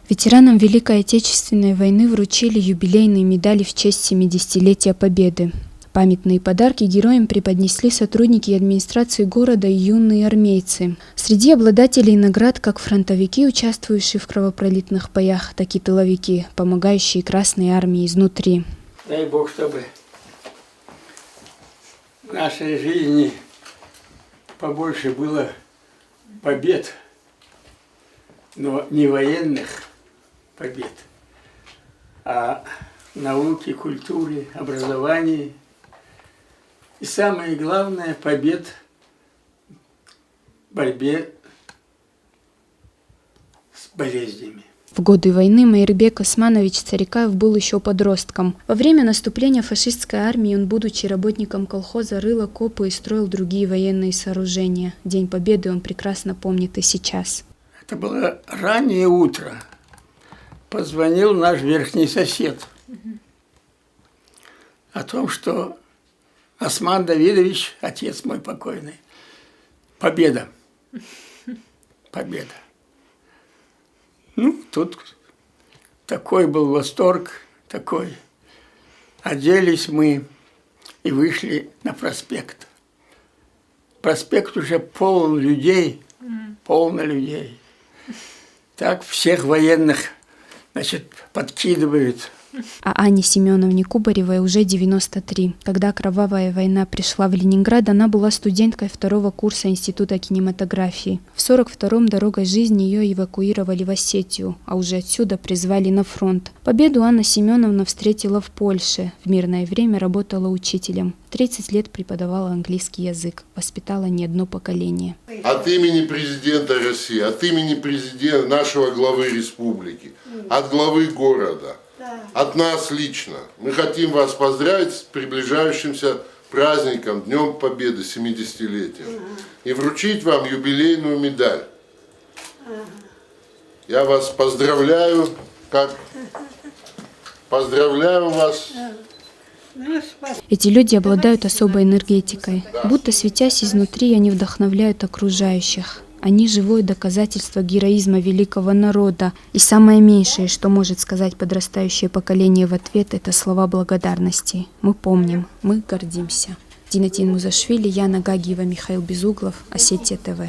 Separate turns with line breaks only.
Ветеранам Великой Отечественной войны вручили юбилейные медали в честь 70-летия Победы. Памятные подарки героям преподнесли сотрудники администрации города и юные армейцы. Среди обладателей наград как фронтовики, участвующие в кровопролитных боях, так и тыловики, помогающие Красной Армии изнутри.
Дай Бог, чтобы в нашей жизни побольше было побед, но не военных побед, а в науке, культуре, образовании. И самое главное, побед в борьбе с болезнями.
В годы войны Майырбек Османович Царикаев был еще подростком. Во время наступления фашистской армии он, будучи работником колхоза, рыл окопы и строил другие военные сооружения. День Победы он прекрасно помнит и сейчас.
Это было раннее утро. Позвонил наш верхний сосед о том, что Осман Давидович, отец мой покойный, победа. Победа. Ну, тут такой был восторг, такой. Оделись мы и вышли на проспект. Проспект уже полон людей, полно людей. Так всех военных, значит, подкидывают.
А Анне Семеновне Кубаревой уже 93. Когда кровавая война пришла в Ленинград, она была студенткой второго курса Института кинематографии. В 1942-м дорогой жизни ее эвакуировали в Осетию, а уже отсюда призвали на фронт. Победу Анна Семеновна встретила в Польше. В мирное время работала учителем. 30 лет преподавала английский язык. Воспитала не одно поколение.
От имени президента России, от имени президента нашего главы республики, от главы города, от нас лично. Мы хотим вас поздравить с приближающимся праздником, Днем Победы, 70-летием. И вручить вам юбилейную медаль. Я вас поздравляю, поздравляю вас.
Эти люди обладают особой энергетикой. Будто светясь изнутри, они вдохновляют окружающих. Они живое доказательство героизма великого народа. И самое меньшее, что может сказать подрастающее поколение в ответ, это слова благодарности. Мы помним, мы гордимся. Динатин Музашвили, Яна Гагиева, Михаил Безуглов, Осетия ТВ.